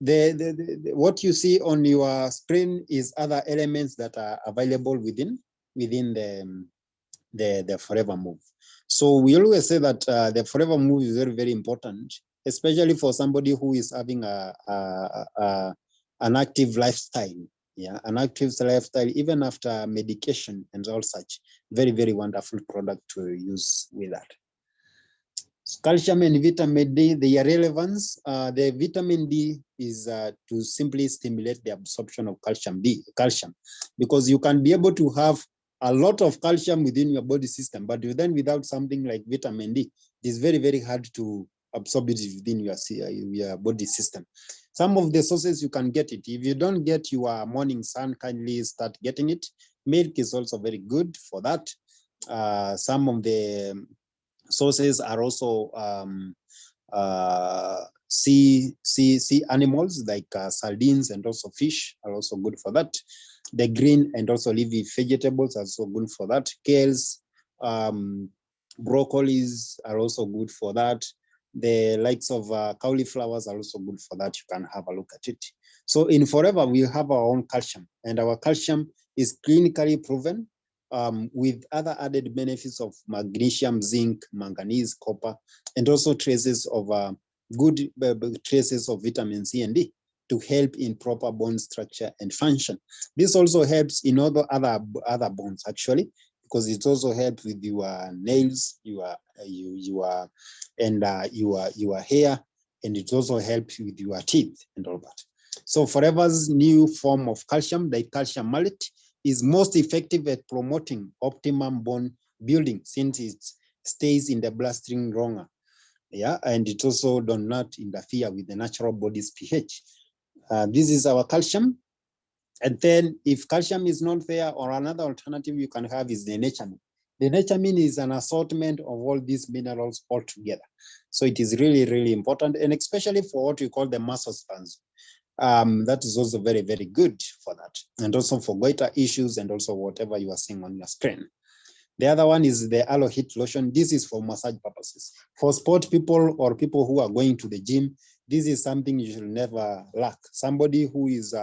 what you see on your screen is other elements that are available within the Forever Move. So we always say that the Forever Move is very, very important, especially for somebody who is having an active lifestyle. Yeah, an active lifestyle, even after medication and all such. Very, very wonderful product to use with that. Calcium and vitamin D, their relevance, the vitamin D is to simply stimulate the absorption of calcium, because you can be able to have a lot of calcium within your body system, but then without something like vitamin D, it is very, very hard to absorb it within your body system. Some of the sources you can get it. If you don't get your morning sun, kindly start getting it. Milk is also very good for that. Some of the sources are also sea animals like sardines, and also fish are also good for that. The green and also leafy vegetables are also good for that. Kales, broccolis are also good for that. The likes of cauliflowers are also good for that. You can have a look at it. So in Forever, we have our own calcium, and our calcium is clinically proven with other added benefits of magnesium, zinc, manganese, copper, and also traces of good traces of vitamin C and D to help in proper bone structure and function. This also helps in other bones, actually, because it also helps with your nails, your hair, and it also helps with your teeth and all that. So Forever's new form of calcium, the calcium malate, is most effective at promoting optimum bone building, since it stays in the bloodstream longer. Yeah, and it also does not interfere with the natural body's pH. This is our calcium. And then if calcium is not there, or another alternative you can have is the naturemin. The naturemin is an assortment of all these minerals all together. So it is really, really important, and especially for what we call the muscle spasms. That is also very, very good for that. And also for goiter issues, and also whatever you are seeing on your screen. The other one is the aloe heat lotion. This is for massage purposes. For sport people or people who are going to the gym, this is something you should never lack. Somebody who is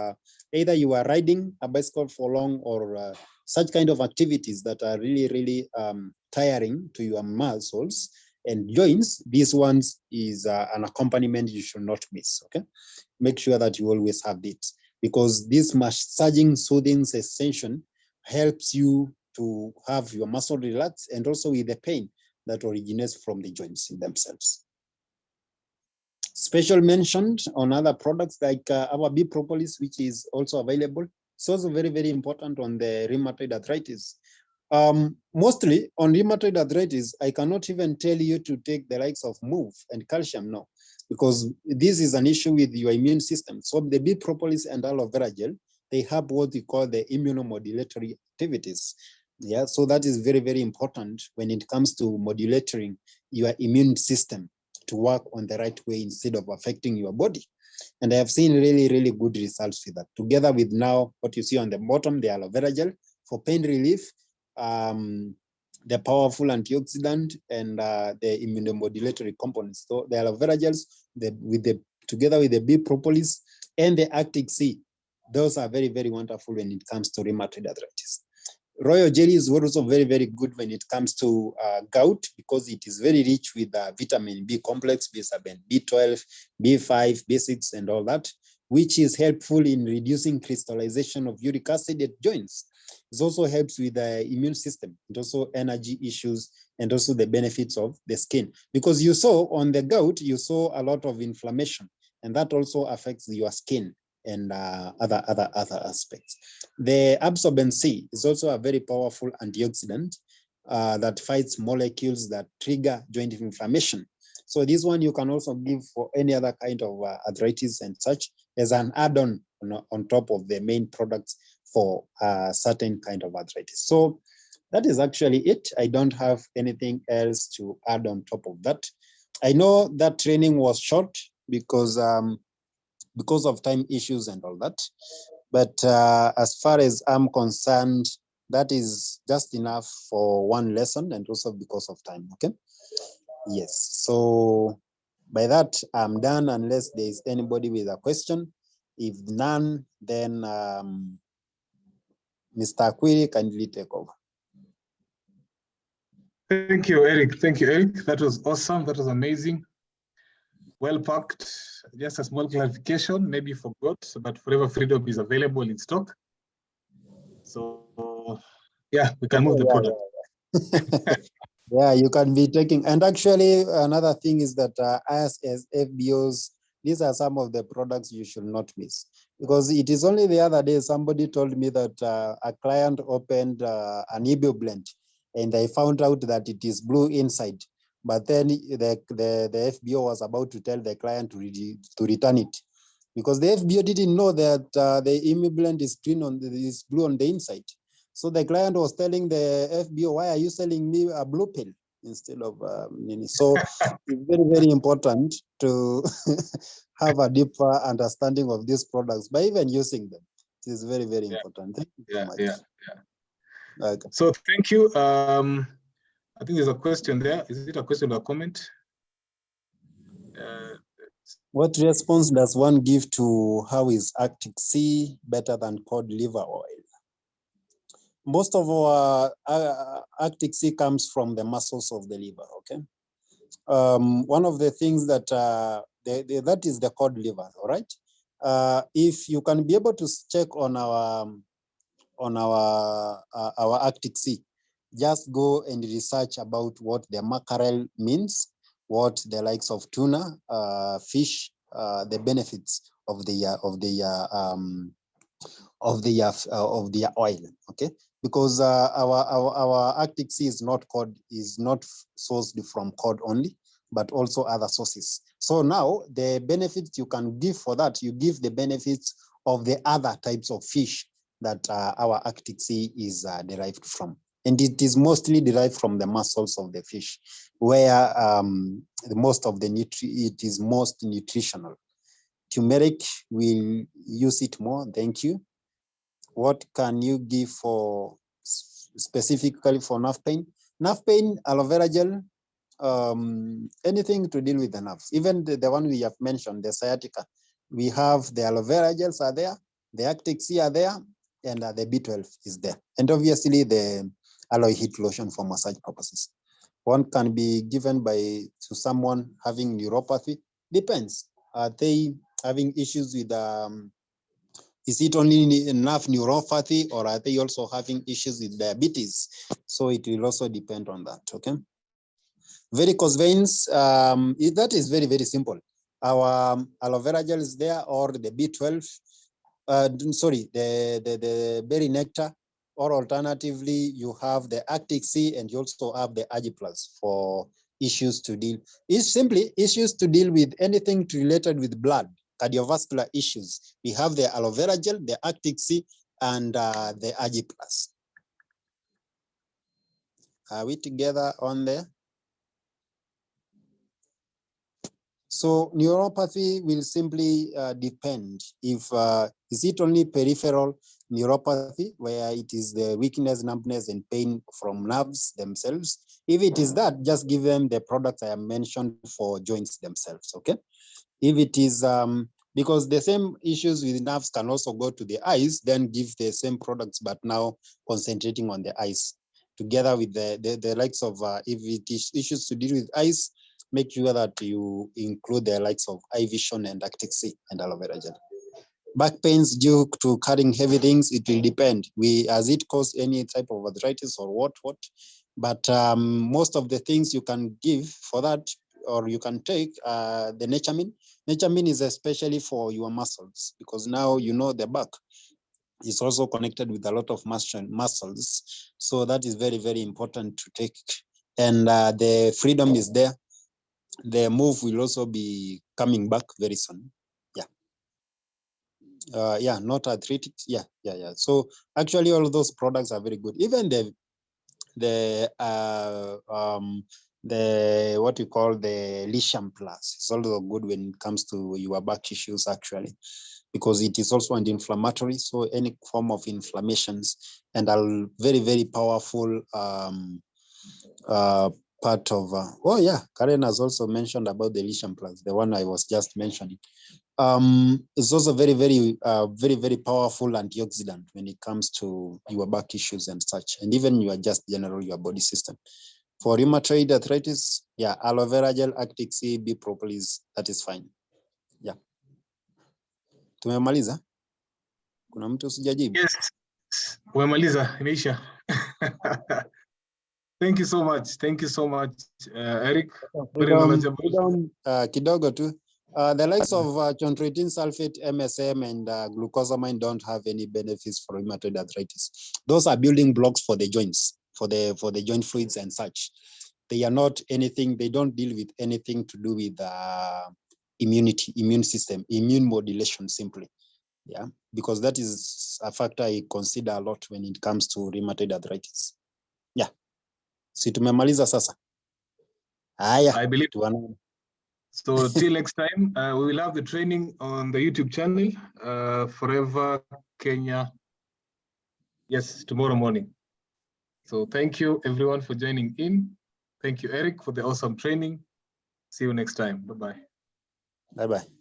either you are riding a bicycle for long, or such kind of activities that are really, really tiring to your muscles and joints. This one is an accompaniment you should not miss. Okay, make sure that you always have it, because this massaging, soothing sensation helps you to have your muscle relax, and also with the pain that originates from the joints in themselves. Special mentioned on other products like our bee propolis, which is also available. It's also very, very important on the rheumatoid arthritis. Mostly on rheumatoid arthritis, I cannot even tell you to take the likes of Move and calcium, no, because this is an issue with your immune system. So the bee propolis and aloe vera gel, they have what we call the immunomodulatory activities. Yeah, so that is very, very important when it comes to modulating your immune system to work on the right way instead of affecting your body. And I have seen really, really good results with that. Together with now what you see on the bottom, the aloe vera gel for pain relief, the powerful antioxidant, and the immunomodulatory components. So the aloe vera gels, together with the bee propolis and the Arctic Sea, those are very, very wonderful when it comes to rheumatoid arthritis. Royal jelly is also very, very good when it comes to gout, because it is very rich with vitamin B complex, B7, B12, B5, B6, and all that, which is helpful in reducing crystallization of uric acid at joints. It also helps with the immune system, and also energy issues, and also the benefits of the skin. Because you saw on the gout, you saw a lot of inflammation, and that also affects your skin and other aspects. The absorbent C is also a very powerful antioxidant that fights molecules that trigger joint inflammation. So this one you can also give for any other kind of arthritis and such, as an add-on on top of the main products for a certain kind of arthritis. So that is actually it. I don't have anything else to add on top of that. I know that training was short because of time issues and all that. But as far as I'm concerned, that is just enough for one lesson, and also because of time, okay? Yes, so by that, I'm done unless there is anybody with a question. If none, then Mr. Akwiri, kindly take over. Thank you, Eric. Thank you, Eric. That was awesome. That was amazing. Well packed. Just a small clarification, maybe you forgot, but Forever Freedom is available in stock. So yeah, we can move the product. Yeah, you can be taking. And actually, another thing is that as FBOs, these are some of the products you should not miss. Because it is only the other day somebody told me that a client opened an EBO blend, and they found out that it is blue inside. But then the FBO was about to tell the client to return it, because the FBO didn't know that the EBO blend is blue on the inside. So the client was telling the FBO, why are you selling me a blue pill instead of So it's very, very important to have a deeper understanding of these products by even using them. It is very, very important. Thank you so much. Okay. So thank you. I think there's a question there. Is it a question or a comment? What response does one give to how is Arctic Sea better than cod liver oil? Most of our Arctic Sea comes from the muscles of the liver, okay? One of the things that, that is the cod liver, all right? If you can be able to check on our Arctic Sea, just go and research about what the mackerel means, what the likes of tuna, fish, the benefits of the oil, okay? Because our Arctic Sea is not sourced from cod only. but also other sources. So now the benefits you can give for that, you give the benefits of the other types of fish that our Arctic Sea is derived from. And it is mostly derived from the muscles of the fish, where most of the it is most nutritional. Turmeric, we'll use it more. Thank you. What can you give for specifically for nerve pain? Nerve pain, aloe vera gel, anything to deal with the nerves. Even the one we have mentioned, the sciatica, we have the aloe vera gels are there, the Arctic Sea are there, and the B12 is there. And obviously the aloe heat lotion for massage purposes. One can be given to someone having neuropathy. Depends. Are they having issues with is it only nerve neuropathy, or are they also having issues with diabetes? So it will also depend on that. Okay. Varicose veins, that is very, very simple. Our aloe vera gel is there, or the B12, sorry, the berry nectar, or alternatively, you have the Arctic Sea, and you also have the Agiplus for issues to deal. It's simply issues to deal with anything related with blood, cardiovascular issues. We have the aloe vera gel, the Arctic Sea, and the Agiplus. Are we together on there? So neuropathy will simply depend if, is it only peripheral neuropathy, where it is the weakness, numbness, and pain from nerves themselves. If it is that, just give them the products I have mentioned for joints themselves, okay? If it is, because the same issues with nerves can also go to the eyes, then give the same products, but now concentrating on the eyes, together with the likes of, if it is issues to deal with eyes, make sure that you include the likes of eye vision and Arctic Sea and aloe vera gel. Back pains due to carrying heavy things, it will depend. As it cause any type of arthritis or what, but most of the things you can give for that, or you can take the Naturemin. Naturemin is especially for your muscles, because now you know the back is also connected with a lot of muscles. So that is very, very important to take. And the freedom is there. The move will also be coming back very soon. Yeah, not arthritic. Yeah. So actually, all of those products are very good. Even the what you call the Lithium Plus is also good when it comes to your back issues, actually, because it is also anti-inflammatory. So any form of inflammations, and a very, very powerful part of. Oh yeah, Karen has also mentioned about the Lithium Plus, the one I was just mentioning. It's also very, very, very powerful antioxidant when it comes to your back issues and such, and even your just general your body system. For rheumatoid arthritis, yeah, aloe vera gel, Arctic Sea, B propolis, that is fine. Yeah. Tumemaliza? Kuna mtu sijajibu? Yes. Umemaliza, imeisha. Thank you so much. Thank you so much, Eric. Very knowledgeable. Kidogo tu. The likes of chondroitin sulfate, MSM, and glucosamine don't have any benefits for rheumatoid arthritis. Those are building blocks for the joints, for the joint fluids and such. They are not anything. They don't deal with anything to do with immunity, immune system, immune modulation simply. Yeah, because that is a factor I consider a lot when it comes to rheumatoid arthritis. Yeah. Si tumemaliza sasa. Haya. I believe. So till next time, we will have the training on the YouTube channel, Forever Kenya. Yes, tomorrow morning. So thank you everyone for joining in. Thank you, Eric, for the awesome training. See you next time. Bye-bye. Bye-bye.